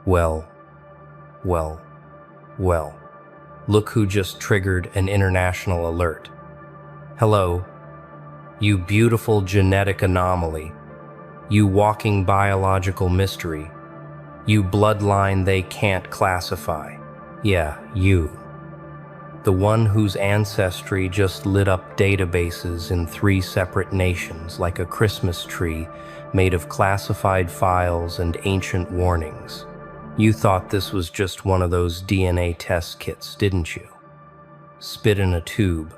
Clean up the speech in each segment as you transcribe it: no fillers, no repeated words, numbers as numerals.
Well, well, well. Look who just triggered an international alert. Hello, you beautiful genetic anomaly. You walking biological mystery. You bloodline they can't classify. Yeah, you. The one whose ancestry just lit up databases in 3 separate nations like a Christmas tree made of classified files and ancient warnings. You thought this was just one of those DNA test kits, didn't you? Spit in a tube.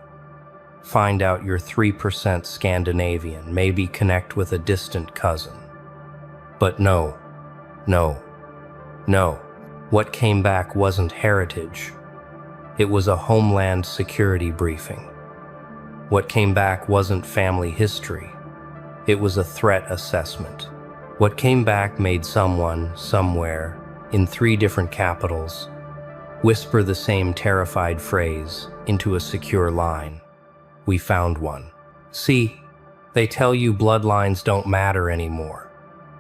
Find out you're 3% Scandinavian, maybe connect with a distant cousin. But no. What came back wasn't heritage. It was a Homeland Security briefing. What came back wasn't family history. It was a threat assessment. What came back made someone, somewhere, in 3 different capitals, whisper the same terrified phrase into a secure line. We found one. See, they tell you bloodlines don't matter anymore,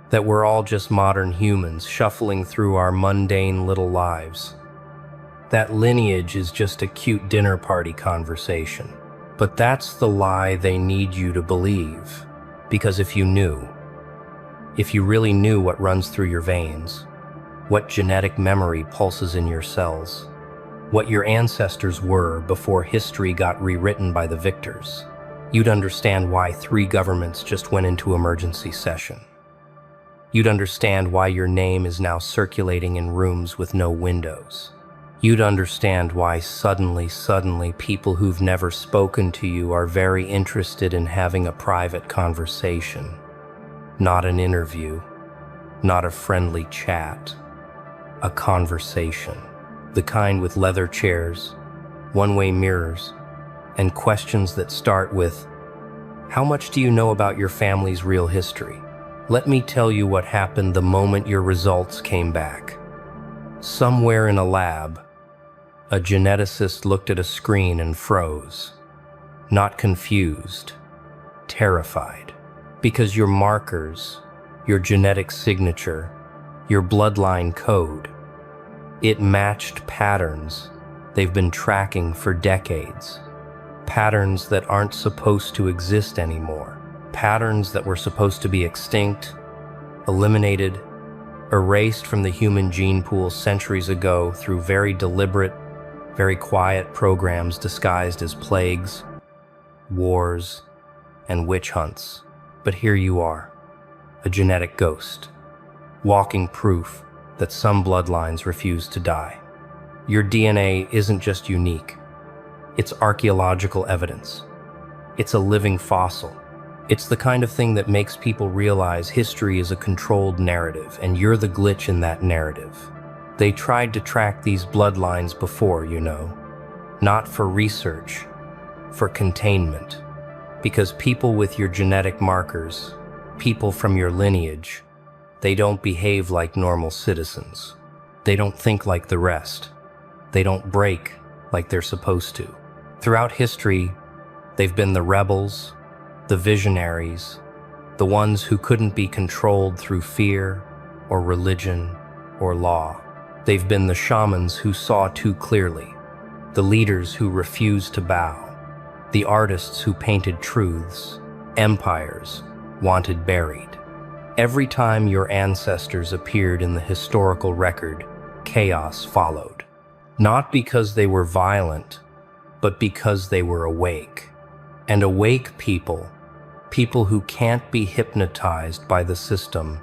that we're all just modern humans shuffling through our mundane little lives. That lineage is just a cute dinner party conversation. But that's the lie they need you to believe, because if you really knew what runs through your veins, what genetic memory pulses in your cells, what your ancestors were before history got rewritten by the victors, you'd understand why 3 governments just went into emergency session. You'd understand why your name is now circulating in rooms with no windows. You'd understand why suddenly people who've never spoken to you are very interested in having a private conversation. Not an interview, not a friendly chat. A conversation, the kind with leather chairs, one-way mirrors, and questions that start with, how much do you know about your family's real history? Let me tell you what happened the moment your results came back. Somewhere in a lab, a geneticist looked at a screen and froze. Not confused, terrified. Because your markers, your genetic signature, your bloodline code, it matched patterns they've been tracking for decades. Patterns that aren't supposed to exist anymore. Patterns that were supposed to be extinct, eliminated, erased from the human gene pool centuries ago through very deliberate, very quiet programs disguised as plagues, wars, and witch hunts. But here you are, a genetic ghost, walking proof that some bloodlines refuse to die. Your DNA isn't just unique. It's archaeological evidence. It's a living fossil. It's the kind of thing that makes people realize history is a controlled narrative, and you're the glitch in that narrative. They tried to track these bloodlines before, not for research, for containment. Because people with your genetic markers, people from your lineage, they don't behave like normal citizens. They don't think like the rest. They don't break like they're supposed to. Throughout history, they've been the rebels, the visionaries, the ones who couldn't be controlled through fear or religion or law. They've been the shamans who saw too clearly, the leaders who refused to bow, the artists who painted truths, empires wanted buried. Every time your ancestors appeared in the historical record, chaos followed. Not because they were violent, but because they were awake. And awake people who can't be hypnotized by the system,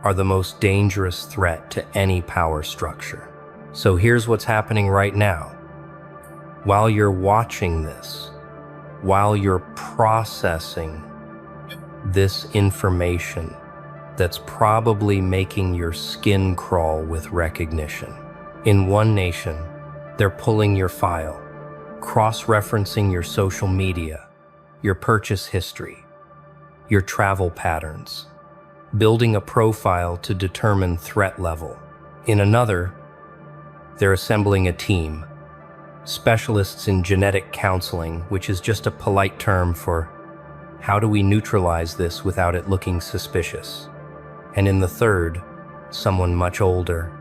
are the most dangerous threat to any power structure. So here's what's happening right now. While you're watching this, while you're processing this information that's probably making your skin crawl with recognition. In one nation, they're pulling your file, cross-referencing your social media, your purchase history, your travel patterns, building a profile to determine threat level. In another, they're assembling a team, specialists in genetic counseling, which is just a polite term for how do we neutralize this without it looking suspicious. And in the third, someone much older,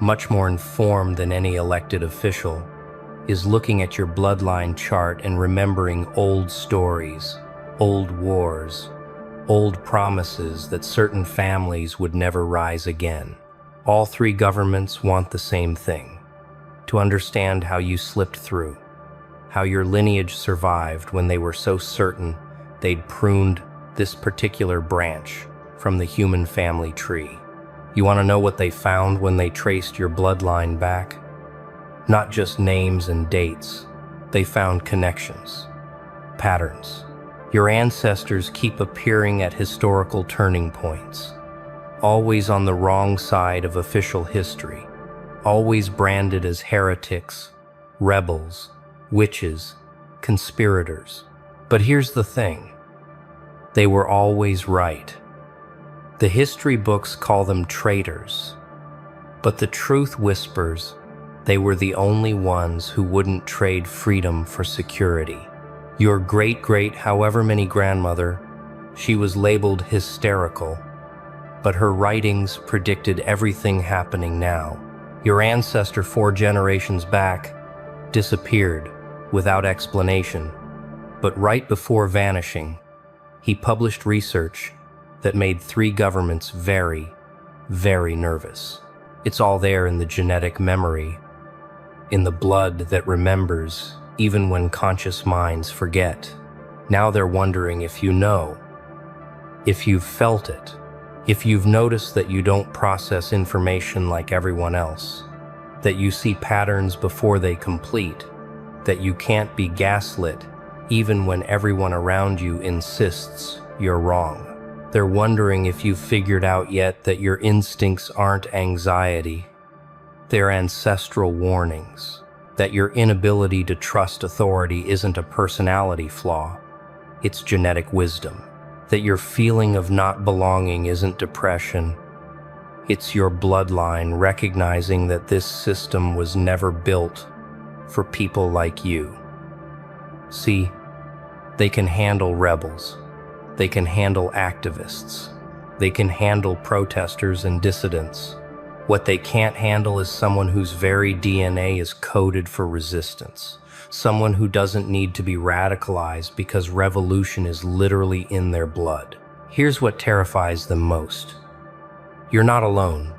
much more informed than any elected official, is looking at your bloodline chart and remembering old stories, old wars, old promises that certain families would never rise again. All three governments want the same thing: to understand how you slipped through, how your lineage survived when they were so certain they'd pruned this particular branch from the human family tree. You want to know what they found when they traced your bloodline back? Not just names and dates. They found connections, patterns. Your ancestors keep appearing at historical turning points, always on the wrong side of official history, always branded as heretics, rebels, witches, conspirators. But here's the thing: they were always right. The history books call them traitors, but the truth whispers they were the only ones who wouldn't trade freedom for security. Your great-great however many grandmother, she was labeled hysterical, but her writings predicted everything happening now. Your ancestor 4 generations back disappeared without explanation, but right before vanishing, he published research that made 3 governments very, very nervous. It's all there in the genetic memory, in the blood that remembers even when conscious minds forget. Now they're wondering if you know, if you've felt it, if you've noticed that you don't process information like everyone else, that you see patterns before they complete, that you can't be gaslit even when everyone around you insists you're wrong. They're wondering if you've figured out yet that your instincts aren't anxiety, they're ancestral warnings, that your inability to trust authority isn't a personality flaw, it's genetic wisdom, that your feeling of not belonging isn't depression, it's your bloodline recognizing that this system was never built for people like you. See, they can handle rebels, they can handle activists, they can handle protesters and dissidents. What they can't handle is someone whose very DNA is coded for resistance, someone who doesn't need to be radicalized because revolution is literally in their blood. Here's what terrifies them most: you're not alone.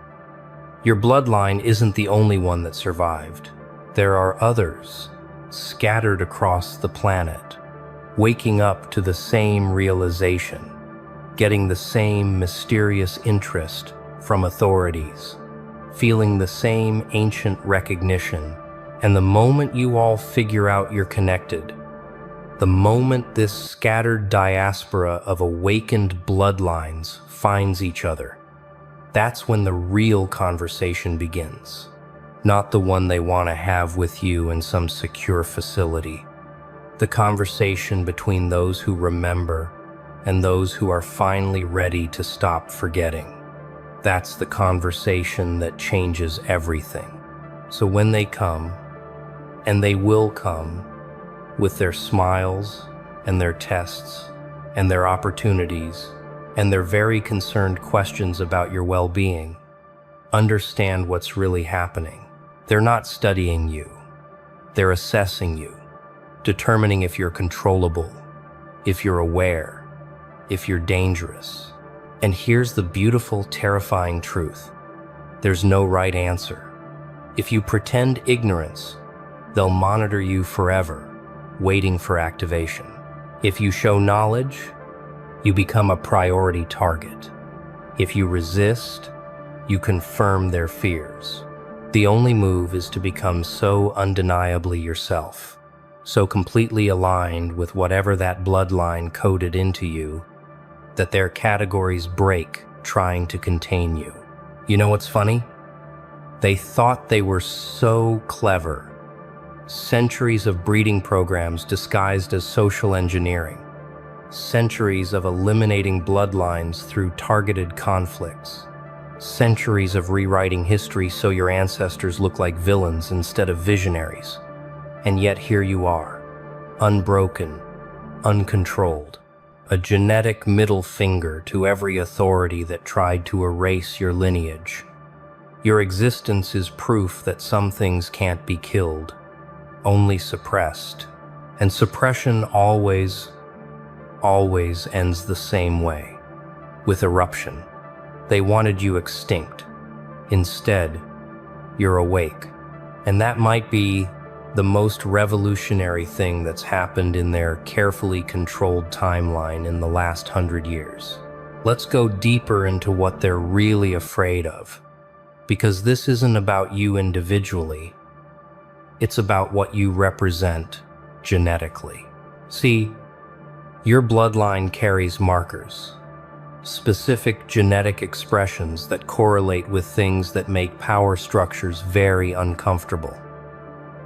Your bloodline isn't the only one that survived. There are others scattered across the planet, waking up to the same realization, getting the same mysterious interest from authorities, feeling the same ancient recognition. And the moment you all figure out you're connected, the moment this scattered diaspora of awakened bloodlines finds each other, that's when the real conversation begins. Not the one they want to have with you in some secure facility. The conversation between those who remember and those who are finally ready to stop forgetting. That's the conversation that changes everything. So when they come, and they will come, with their smiles and their tests and their opportunities and their very concerned questions about your well-being, understand what's really happening. They're not studying you. They're assessing you, determining if you're controllable, if you're aware, if you're dangerous. And here's the beautiful, terrifying truth: there's no right answer. If you pretend ignorance, they'll monitor you forever, waiting for activation. If you show knowledge, you become a priority target. If you resist, you confirm their fears. The only move is to become so undeniably yourself, so completely aligned with whatever that bloodline coded into you, that their categories break trying to contain you. You know what's funny? They thought they were so clever. Centuries of breeding programs disguised as social engineering. Centuries of eliminating bloodlines through targeted conflicts. Centuries of rewriting history so your ancestors look like villains instead of visionaries. And yet here you are, unbroken, uncontrolled. A genetic middle finger to every authority that tried to erase your lineage. Your existence is proof that some things can't be killed, only suppressed. And suppression always ends the same way, with eruption. They wanted you extinct. Instead, you're awake. And that might be the most revolutionary thing that's happened in their carefully controlled timeline in the last 100 years. Let's go deeper into what they're really afraid of. Because this isn't about you individually. It's about what you represent genetically. See, your bloodline carries markers, specific genetic expressions that correlate with things that make power structures very uncomfortable.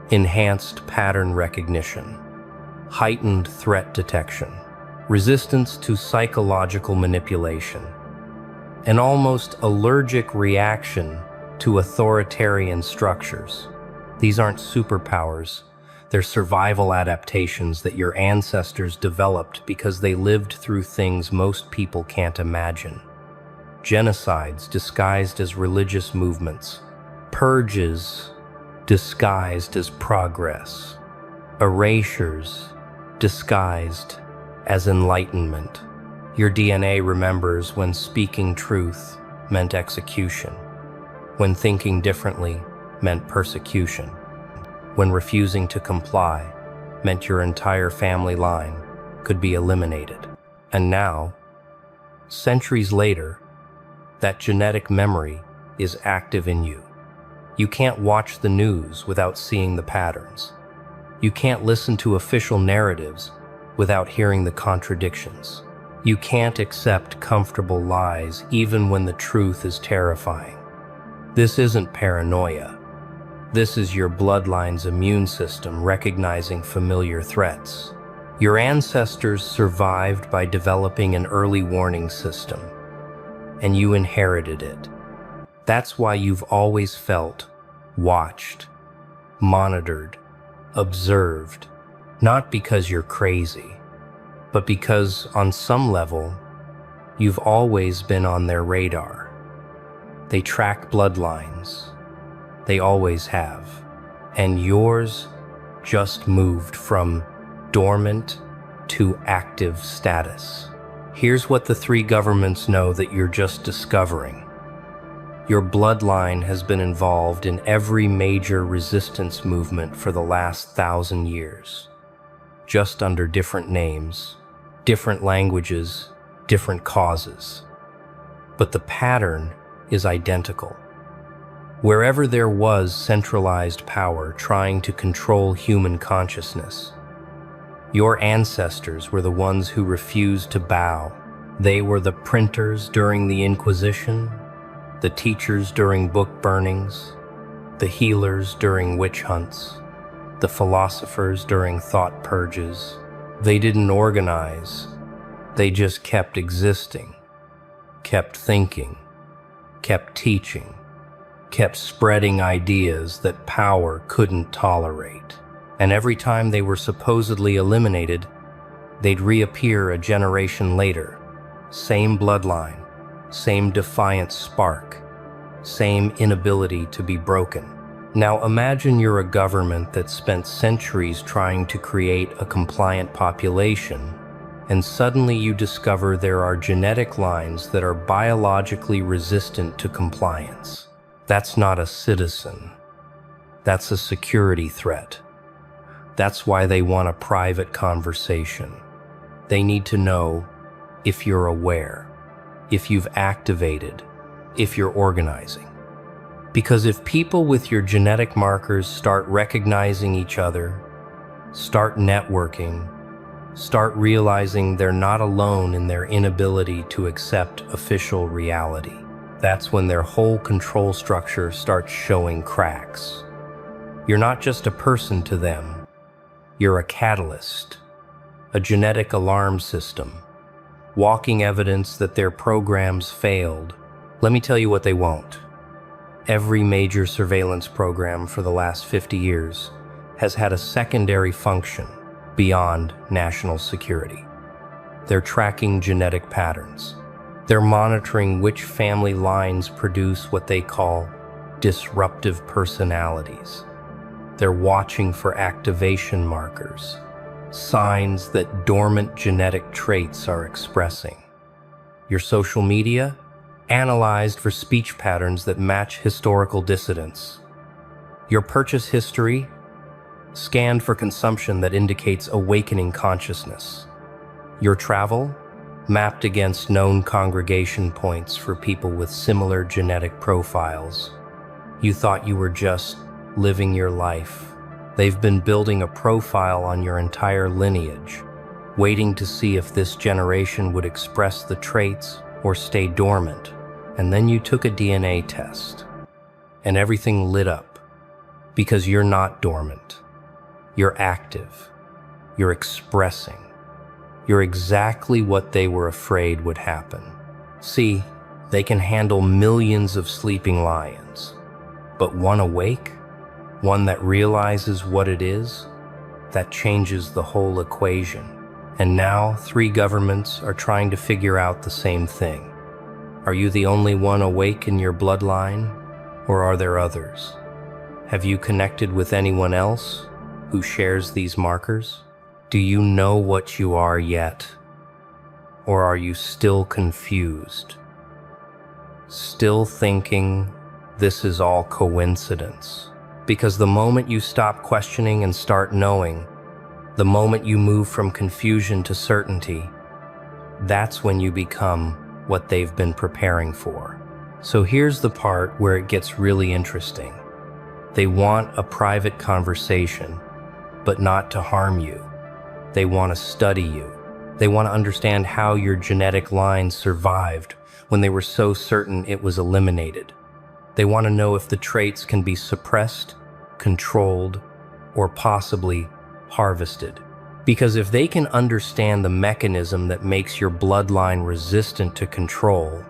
Enhanced pattern recognition, heightened threat detection, resistance to psychological manipulation, an almost allergic reaction to authoritarian structures. These aren't superpowers. They're survival adaptations that your ancestors developed because they lived through things most people can't imagine. Genocides disguised as religious movements, purges disguised as progress, erasures disguised as enlightenment. Your DNA remembers when speaking truth meant execution, when thinking differently meant persecution, when refusing to comply meant your entire family line could be eliminated. And now, centuries later, that genetic memory is active in you. You can't watch the news without seeing the patterns. You can't listen to official narratives without hearing the contradictions. You can't accept comfortable lies even when the truth is terrifying. This isn't paranoia. This is your bloodline's immune system recognizing familiar threats. Your ancestors survived by developing an early warning system, and you inherited it. That's why you've always felt watched, monitored, observed, not because you're crazy, but because on some level, you've always been on their radar. They track bloodlines. They always have. And yours just moved from dormant to active status. Here's what the three governments know that you're just discovering. Your bloodline has been involved in every major resistance movement for the last 1,000 years, just under different names, different languages, different causes. But the pattern is identical. Wherever there was centralized power trying to control human consciousness, your ancestors were the ones who refused to bow. They were the printers during the Inquisition, the teachers during book burnings, the healers during witch hunts, the philosophers during thought purges. They didn't organize. They just kept existing, kept thinking, kept teaching, kept spreading ideas that power couldn't tolerate. And every time they were supposedly eliminated, they'd reappear a generation later. Same bloodline, same defiant spark, same inability to be broken. Now imagine you're a government that spent centuries trying to create a compliant population, and suddenly you discover there are genetic lines that are biologically resistant to compliance. That's not a citizen. That's a security threat. That's why they want a private conversation. They need to know if you're aware, if you've activated, if you're organizing. Because if people with your genetic markers start recognizing each other, start networking, start realizing they're not alone in their inability to accept official reality, that's when their whole control structure starts showing cracks. You're not just a person to them. You're a catalyst, a genetic alarm system, walking evidence that their programs failed. Let me tell you what they won't. Every major surveillance program for the last 50 years has had a secondary function beyond national security. They're tracking genetic patterns. They're monitoring which family lines produce what they call disruptive personalities. They're watching for activation markers, signs that dormant genetic traits are expressing. Your social media? Analyzed for speech patterns that match historical dissidence. Your purchase history? Scanned for consumption that indicates awakening consciousness. Your travel? Mapped against known congregation points for people with similar genetic profiles. You thought you were just living your life. They've been building a profile on your entire lineage, waiting to see if this generation would express the traits or stay dormant. And then you took a DNA test, and everything lit up, because you're not dormant. You're active. You're expressing. You're exactly what they were afraid would happen. See, they can handle millions of sleeping lions, but one awake, one that realizes what it is, that changes the whole equation. And now 3 governments are trying to figure out the same thing. Are you the only one awake in your bloodline, or are there others? Have you connected with anyone else who shares these markers? Do you know what you are yet? Or are you still confused? Still thinking this is all coincidence? Because the moment you stop questioning and start knowing, the moment you move from confusion to certainty, that's when you become what they've been preparing for. So here's the part where it gets really interesting. They want a private conversation, but not to harm you. They want to study you. They want to understand how your genetic line survived when they were so certain it was eliminated. They want to know if the traits can be suppressed, controlled, or possibly harvested. Because if they can understand the mechanism that makes your bloodline resistant to control,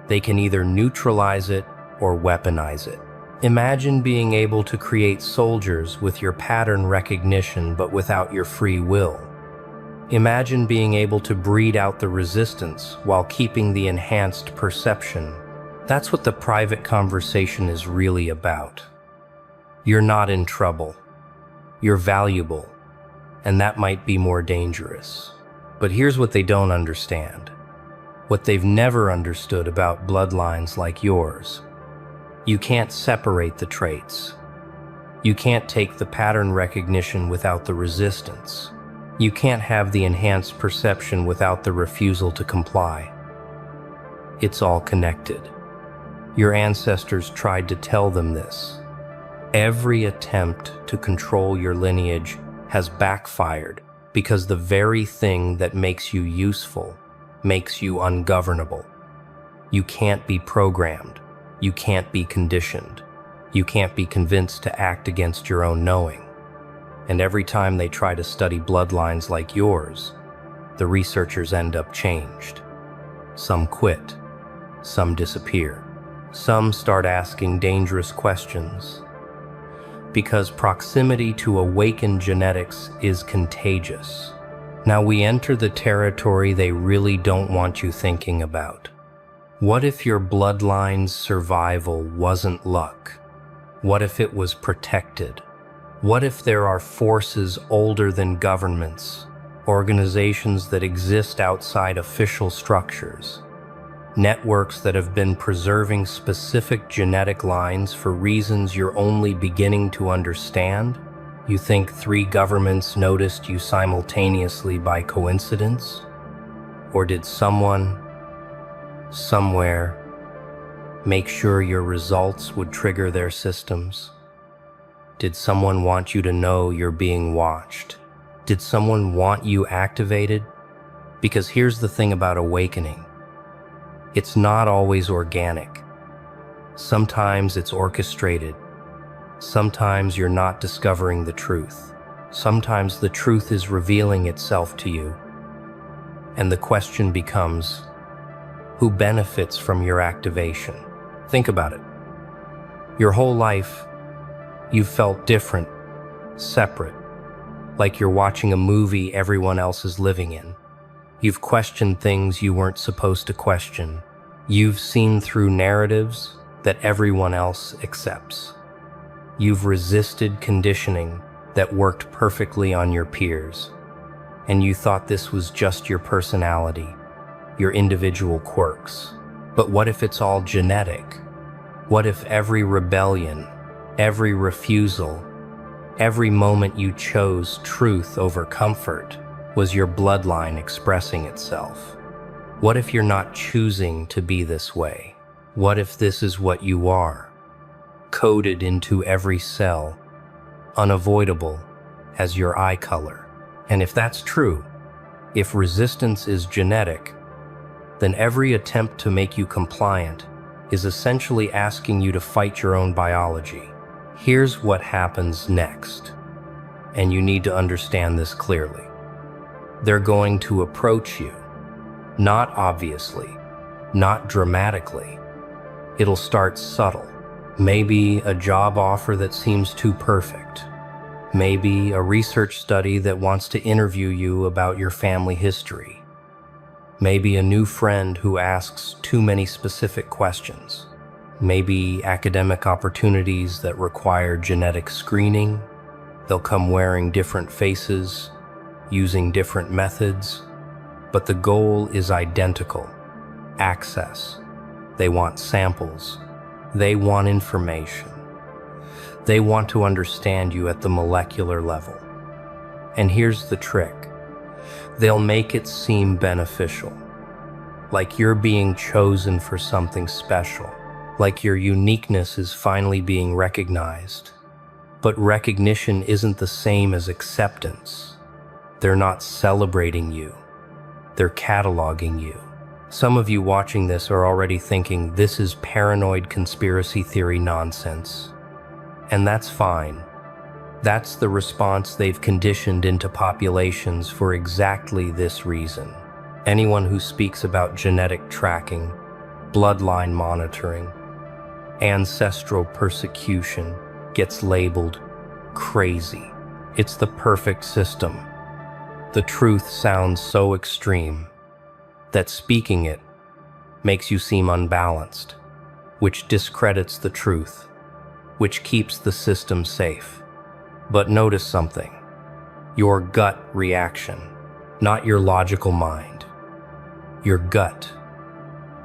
they can either neutralize it or weaponize it. Imagine being able to create soldiers with your pattern recognition but without your free will. Imagine being able to breed out the resistance while keeping the enhanced perception. That's what the private conversation is really about. You're not in trouble. You're valuable, and that might be more dangerous. But here's what they don't understand. What they've never understood about bloodlines like yours. You can't separate the traits. You can't take the pattern recognition without the resistance. You can't have the enhanced perception without the refusal to comply. It's all connected. Your ancestors tried to tell them this. Every attempt to control your lineage has backfired because the very thing that makes you useful makes you ungovernable. You can't be programmed. You can't be conditioned. You can't be convinced to act against your own knowing. And every time they try to study bloodlines like yours, the researchers end up changed. Some quit. Some disappear. Some start asking dangerous questions. Because proximity to awakened genetics is contagious. Now we enter the territory they really don't want you thinking about. What if your bloodline's survival wasn't luck? What if it was protected? What if there are forces older than governments, organizations that exist outside official structures, networks that have been preserving specific genetic lines for reasons you're only beginning to understand? You think 3 governments noticed you simultaneously by coincidence? Or did someone, somewhere, make sure your results would trigger their systems? Did someone want you to know you're being watched? Did someone want you activated? Because here's the thing about awakening. It's not always organic. Sometimes it's orchestrated. Sometimes you're not discovering the truth. Sometimes the truth is revealing itself to you. And the question becomes, who benefits from your activation? Think about it. Your whole life, you've felt different, separate, like you're watching a movie everyone else is living in. You've questioned things you weren't supposed to question. You've seen through narratives that everyone else accepts. You've resisted conditioning that worked perfectly on your peers, and you thought this was just your personality, your individual quirks. But what if it's all genetic? What if every rebellion, every refusal, every moment you chose truth over comfort was your bloodline expressing itself? What if you're not choosing to be this way? What if this is what you are, coded into every cell, unavoidable as your eye color? And if that's true, if resistance is genetic, then every attempt to make you compliant is essentially asking you to fight your own biology. Here's what happens next, and you need to understand this clearly. They're going to approach you, not obviously, not dramatically. It'll start subtle. Maybe a job offer that seems too perfect. Maybe a research study that wants to interview you about your family history. Maybe a new friend who asks too many specific questions. Maybe academic opportunities that require genetic screening. They'll come wearing different faces, using different methods, but the goal is identical: access. They want samples. They want information. They want to understand you at the molecular level. And here's the trick. They'll make it seem beneficial, like you're being chosen for something special, like your uniqueness is finally being recognized. But recognition isn't the same as acceptance. They're not celebrating you. They're cataloging you. Some of you watching this are already thinking this is paranoid conspiracy theory nonsense. And that's fine. That's the response they've conditioned into populations for exactly this reason. Anyone who speaks about genetic tracking, bloodline monitoring, ancestral persecution gets labeled crazy. It's the perfect system. The truth sounds so extreme that speaking it makes you seem unbalanced, which discredits the truth, which keeps the system safe. But notice something: your gut reaction, not your logical mind. Your gut.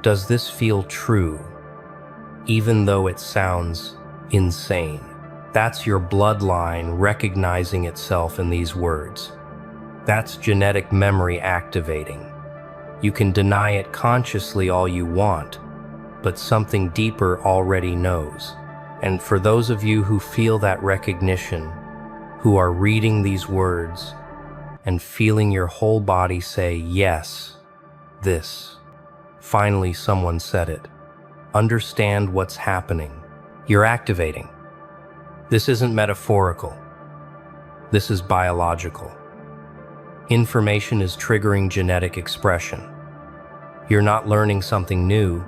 Does this feel true, even though it sounds insane? That's your bloodline recognizing itself in these words. That's genetic memory activating. You can deny it consciously all you want, but something deeper already knows. And for those of you who feel that recognition, who are reading these words and feeling your whole body say, yes, this. Finally, someone said it. Understand what's happening. You're activating. This isn't metaphorical. This is biological. Information is triggering genetic expression. You're not learning something new.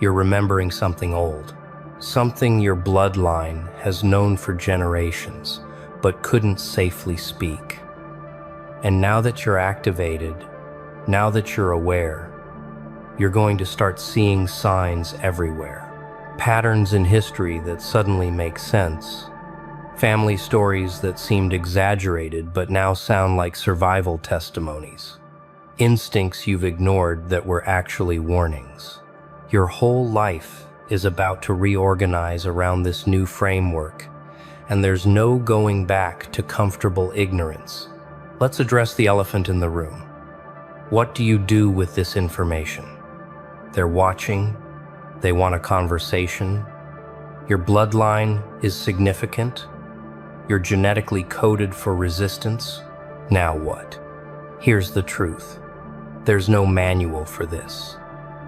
You're remembering something old. Something your bloodline has known for generations, but couldn't safely speak. And now that you're activated, now that you're aware, you're going to start seeing signs everywhere. Patterns in history that suddenly make sense. Family stories that seemed exaggerated but now sound like survival testimonies. Instincts you've ignored that were actually warnings. Your whole life is about to reorganize around this new framework, and there's no going back to comfortable ignorance. Let's address the elephant in the room. What do you do with this information? They're watching. They want a conversation. Your bloodline is significant. You're genetically coded for resistance. Now what? Here's the truth. There's no manual for this.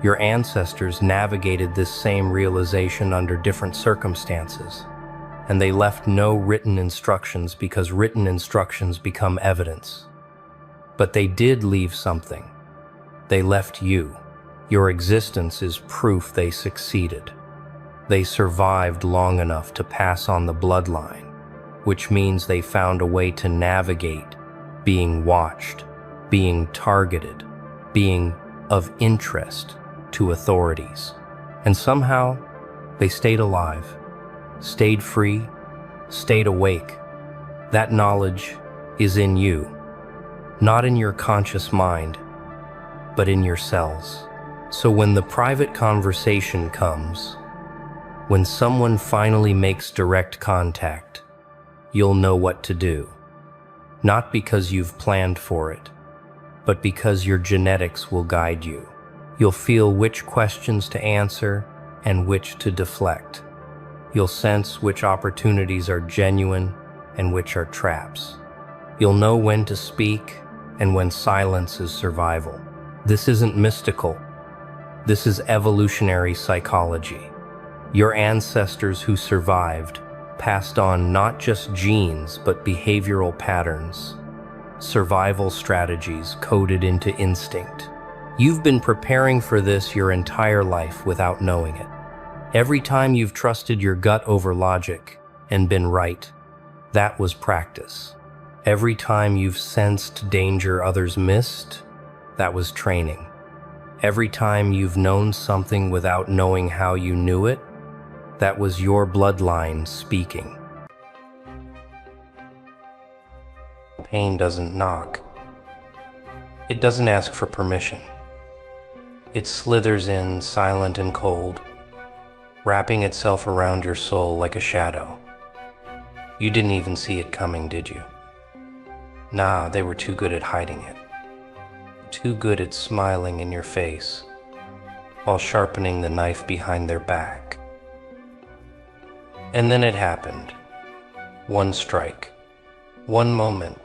Your ancestors navigated this same realization under different circumstances, and they left no written instructions because written instructions become evidence. But they did leave something. They left you. Your existence is proof they succeeded. They survived long enough to pass on the bloodline, which means they found a way to navigate being watched, being targeted, being of interest to authorities. And somehow, They stayed alive, stayed free, stayed awake. That knowledge is in you, not in your conscious mind, but in your cells. So when the private conversation comes, when someone finally makes direct contact, you'll know what to do. Not because you've planned for it, but because your genetics will guide you. You'll feel which questions to answer and which to deflect. You'll sense which opportunities are genuine and which are traps. You'll know when to speak and when silence is survival. This isn't mystical. This is evolutionary psychology. Your ancestors who survived passed on not just genes but behavioral patterns, survival strategies coded into instinct. You've been preparing for this your entire life without knowing it. Every time you've trusted your gut over logic and been right, that was practice. Every time you've sensed danger others missed, that was training. Every time you've known something without knowing how you knew it, that was your bloodline speaking. Pain doesn't knock. It doesn't ask for permission. It slithers in, silent and cold, wrapping itself around your soul like a shadow. You didn't even see it coming, did you? Nah, they were too good at hiding it. Too good at smiling in your face while sharpening the knife behind their back. And then it happened. One strike. One moment.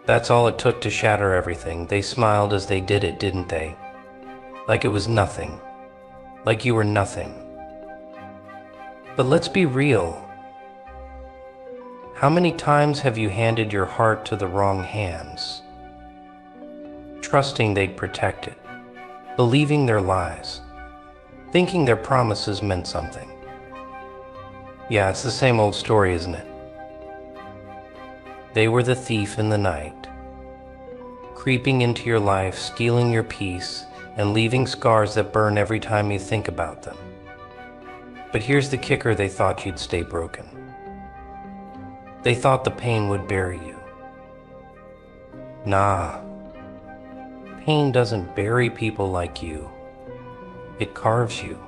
That's all it took to shatter everything. They smiled as they did it, didn't they? Like it was nothing. Like you were nothing. But let's be real. How many times have you handed your heart to the wrong hands? Trusting they'd protect it, believing their lies, thinking their promises meant something. Yeah, it's the same old story, isn't it? They were the thief in the night, creeping into your life, stealing your peace, and leaving scars that burn every time you think about them. But here's the kicker: they thought you'd stay broken. They thought the pain would bury you. Nah. Pain doesn't bury people like you. It carves you,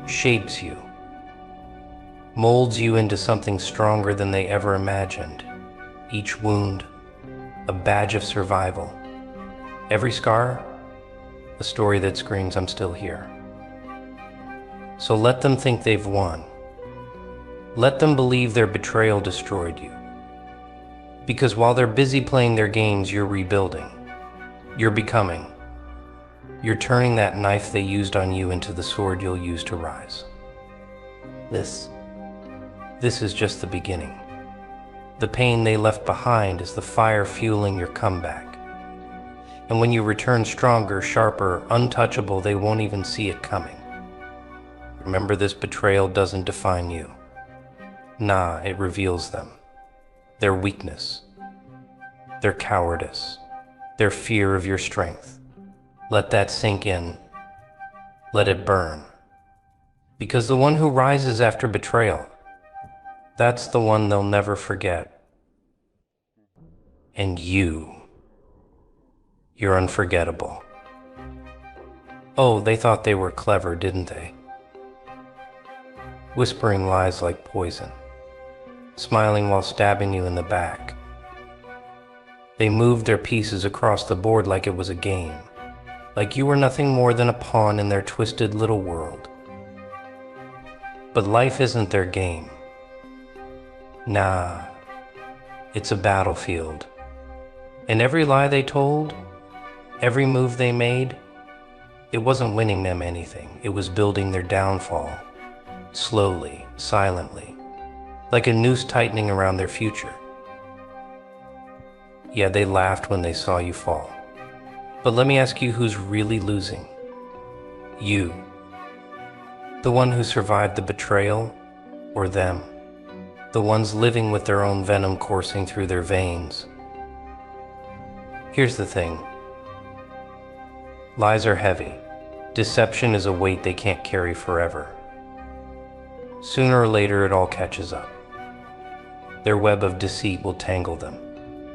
shapes you, molds you into something stronger than they ever imagined. Each wound, a badge of survival. Every scar, a story that screams, I'm still here. So let them think they've won. Let them believe their betrayal destroyed you. Because while they're busy playing their games, you're rebuilding. You're becoming. You're turning that knife they used on you into the sword you'll use to rise. This is just the beginning. The pain they left behind is the fire fueling your comeback. And when you return stronger, sharper, untouchable, they won't even see it coming. Remember, this betrayal doesn't define you. Nah, it reveals them. Their weakness. Their cowardice. Their fear of your strength. Let that sink in. Let it burn. Because the one who rises after betrayal, that's the one they'll never forget. And you're unforgettable. Oh, they thought they were clever, didn't they? Whispering lies like poison, smiling while stabbing you in the back. They moved their pieces across the board like it was a game, like you were nothing more than a pawn in their twisted little world. But life isn't their game. Nah, it's a battlefield. And every lie they told, every move they made, it wasn't winning them anything. It was building their downfall, slowly, silently, like a noose tightening around their future. Yeah, they laughed when they saw you fall. But let me ask you, who's really losing? You. The one who survived the betrayal, or them? The ones living with their own venom coursing through their veins. Here's the thing. Lies are heavy. Deception is a weight they can't carry forever. Sooner or later, it all catches up. Their web of deceit will tangle them,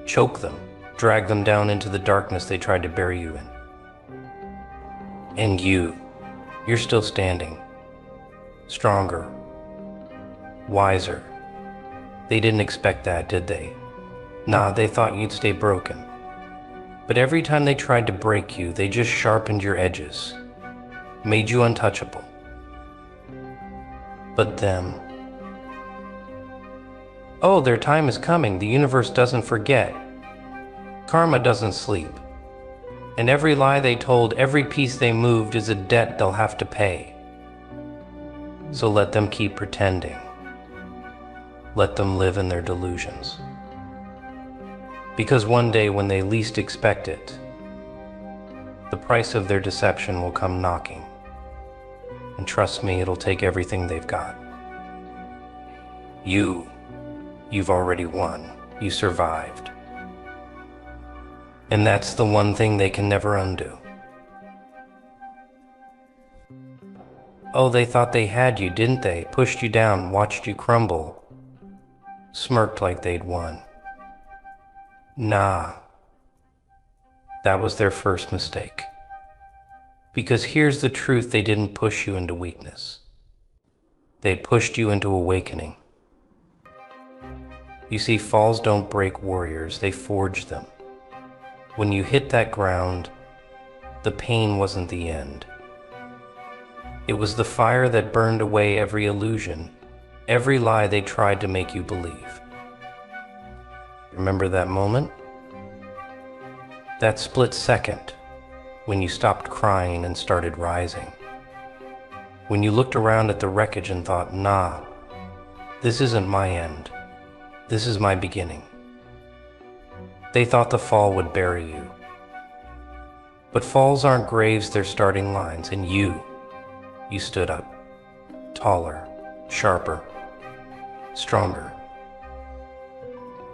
choke them, drag them down into the darkness they tried to bury you in. And you're still standing, stronger, wiser. They didn't expect that, did they? Nah, they thought you'd stay broken. But every time they tried to break you, they just sharpened your edges, made you untouchable. But them. Oh, their time is coming. The universe doesn't forget. Karma doesn't sleep. And every lie they told, every piece they moved is a debt they'll have to pay. So let them keep pretending. Let them live in their delusions. Because one day when they least expect it, the price of their deception will come knocking. And trust me, it'll take everything they've got. You've already won. You survived. And that's the one thing they can never undo. Oh, they thought they had you, didn't they? Pushed you down, watched you crumble, smirked like they'd won. Nah, that was their first mistake. Because here's the truth, they didn't push you into weakness. They pushed you into awakening. You see, falls don't break warriors, they forge them. When you hit that ground, the pain wasn't the end. It was the fire that burned away every illusion, every lie they tried to make you believe. Remember that moment? That split second when you stopped crying and started rising. When you looked around at the wreckage and thought, nah, this isn't my end. This is my beginning. They thought the fall would bury you. But falls aren't graves, they're starting lines, and you stood up, taller, sharper, stronger.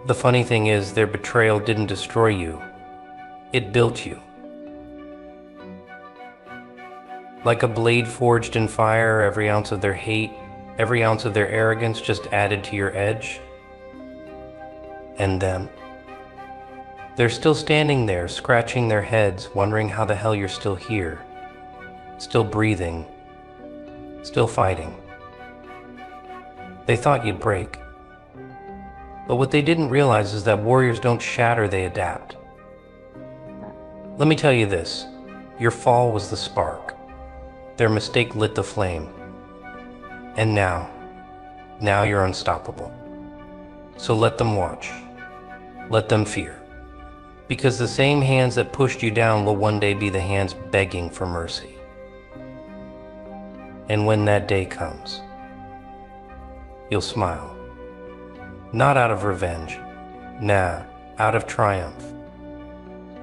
The funny thing is, their betrayal didn't destroy you, it built you. Like a blade forged in fire, every ounce of their hate, every ounce of their arrogance just added to your edge. And them. They're still standing there, scratching their heads, wondering how the hell you're still here, still breathing, still fighting. They thought you'd break. But what they didn't realize is that warriors don't shatter, they adapt. Let me tell you this, your fall was the spark. Their mistake lit the flame. And now you're unstoppable. So let them watch. Let them fear. Because the same hands that pushed you down will one day be the hands begging for mercy. And when that day comes, you'll smile. Not out of revenge, nah, out of triumph.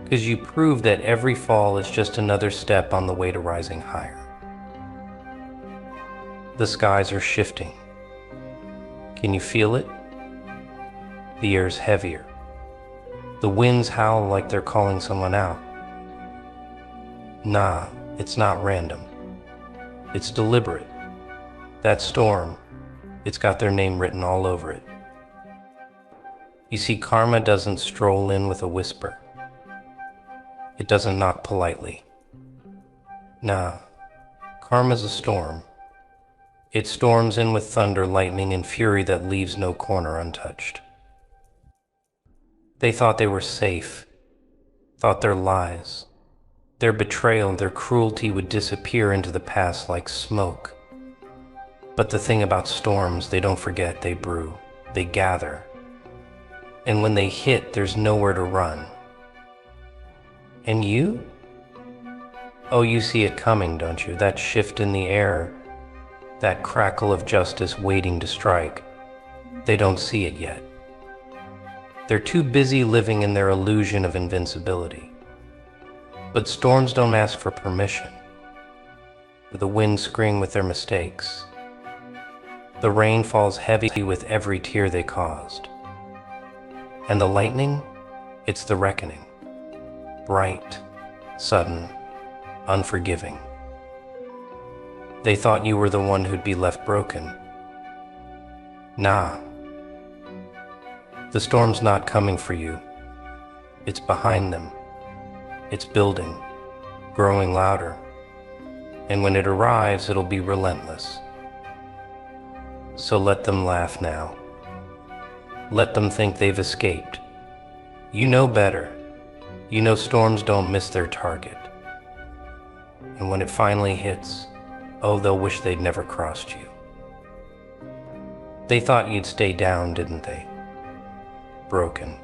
Because you proved that every fall is just another step on the way to rising higher. The skies are shifting. Can you feel it? The air's heavier. The winds howl like they're calling someone out. Nah, it's not random. It's deliberate. That storm, it's got their name written all over it. You see, karma doesn't stroll in with a whisper. It doesn't knock politely. Nah, karma's a storm. It storms in with thunder, lightning, and fury that leaves no corner untouched. They thought they were safe, thought their lies, their betrayal, their cruelty would disappear into the past like smoke. But the thing about storms, they don't forget, they brew, they gather. And when they hit, there's nowhere to run. And you? Oh, you see it coming, don't you? That shift in the air, that crackle of justice waiting to strike. They don't see it yet. They're too busy living in their illusion of invincibility. But storms don't ask for permission. The winds scream with their mistakes. The rain falls heavy with every tear they caused. And the lightning, it's the reckoning. Bright, sudden, unforgiving. They thought you were the one who'd be left broken. Nah. The storm's not coming for you. It's behind them. It's building, growing louder. And when it arrives, it'll be relentless. So let them laugh now. Let them think they've escaped. You know better. You know storms don't miss their target. And when it finally hits, oh, they'll wish they'd never crossed you. They thought you'd stay down, didn't they? Broken.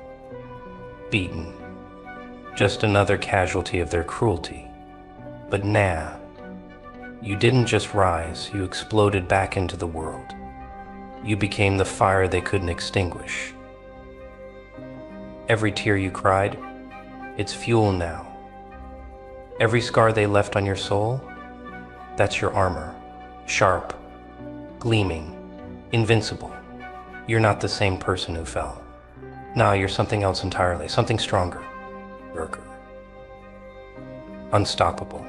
Beaten. Just another casualty of their cruelty. But nah. You didn't just rise, you exploded back into the world. You became the fire they couldn't extinguish. Every tear you cried, it's fuel now. Every scar they left on your soul, that's your armor. Sharp, gleaming, invincible. You're not the same person who fell. Nah, you're something else entirely, something stronger. Worker. Unstoppable.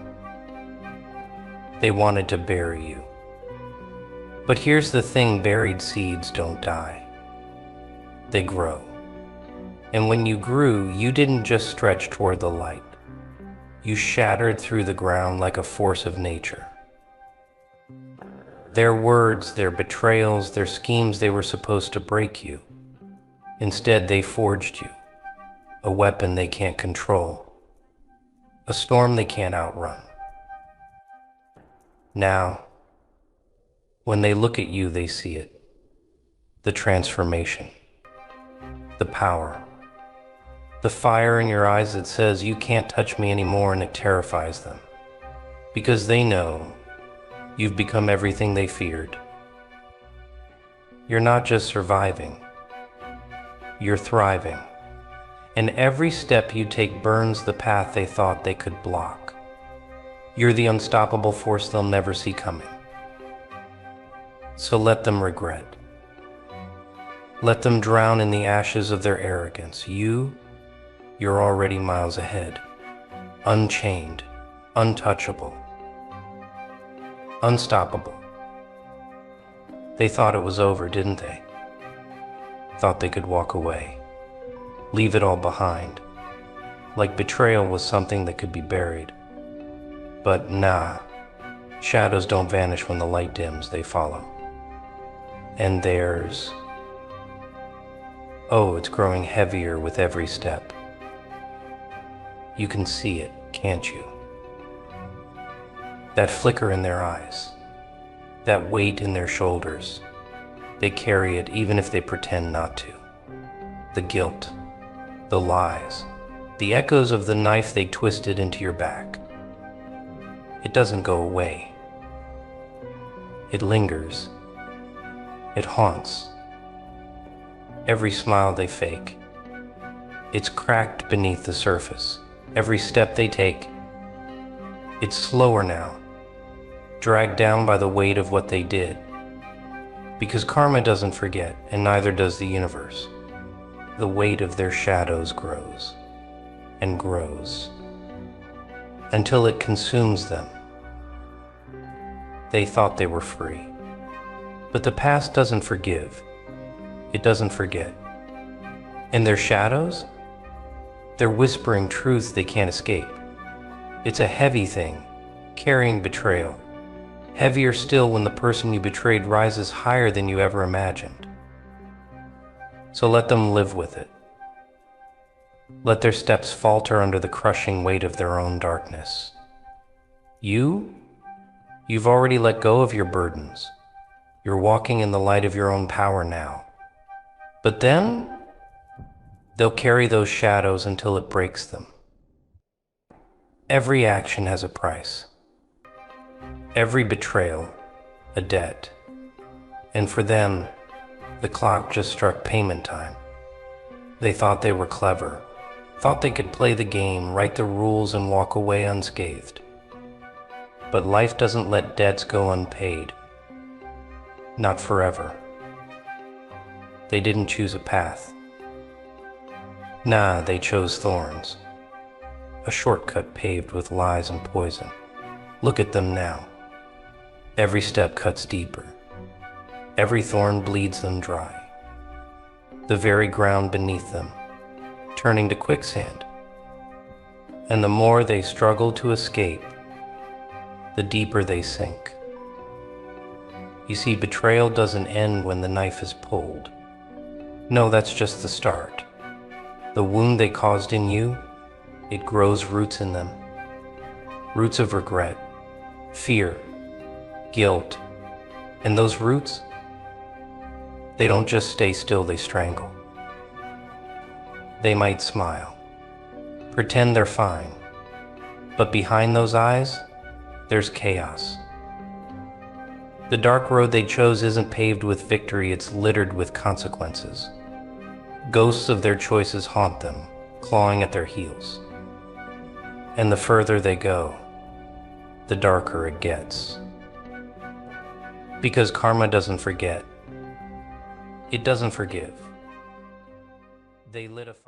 They wanted to bury you. But here's the thing, buried seeds don't die. They grow. And when you grew, you didn't just stretch toward the light. You shattered through the ground like a force of nature. Their words, their betrayals, their schemes, they were supposed to break you. Instead, they forged you. A weapon they can't control. A storm they can't outrun. Now, when they look at you, they see it. The transformation. The power. The fire in your eyes that says you can't touch me anymore, and it terrifies them. Because they know you've become everything they feared. You're not just surviving. You're thriving. And every step you take burns the path they thought they could block. You're the unstoppable force they'll never see coming. So let them regret. Let them drown in the ashes of their arrogance. You're already miles ahead. Unchained, untouchable, unstoppable. They thought it was over, didn't they? Thought they could walk away, leave it all behind, like betrayal was something that could be buried. But nah, shadows don't vanish when the light dims, they follow. And theirs, oh, it's growing heavier with every step. You can see it, can't you? That flicker in their eyes, that weight in their shoulders, they carry it even if they pretend not to. The guilt, the lies, the echoes of the knife they twisted into your back. It doesn't go away. It lingers. It haunts. Every smile they fake, it's cracked beneath the surface. Every step they take, it's slower now, dragged down by the weight of what they did. Because karma doesn't forget, and neither does the universe. The weight of their shadows grows and grows until it consumes them. They thought they were free. But the past doesn't forgive. It doesn't forget. And their shadows? They're whispering truths they can't escape. It's a heavy thing, carrying betrayal. Heavier still when the person you betrayed rises higher than you ever imagined. So let them live with it. Let their steps falter under the crushing weight of their own darkness. You've already let go of your burdens. You're walking in the light of your own power now. But then, they'll carry those shadows until it breaks them. Every action has a price. Every betrayal, a debt. And for them, the clock just struck payment time. They thought they were clever, thought they could play the game, write the rules, and walk away unscathed. But life doesn't let debts go unpaid. Not forever. They didn't choose a path. Nah, they chose thorns. A shortcut paved with lies and poison. Look at them now. Every step cuts deeper. Every thorn bleeds them dry. The very ground beneath them, turning to quicksand. And the more they struggle to escape, the deeper they sink. You see, betrayal doesn't end when the knife is pulled. No, that's just the start. The wound they caused in you, it grows roots in them. Roots of regret, fear, guilt. And those roots, they don't just stay still, they strangle. They might smile, pretend they're fine, but behind those eyes, there's chaos. The dark road they chose isn't paved with victory, it's littered with consequences. Ghosts of their choices haunt them, clawing at their heels. And the further they go, the darker it gets. Because karma doesn't forget. It doesn't forgive. They lit a fire.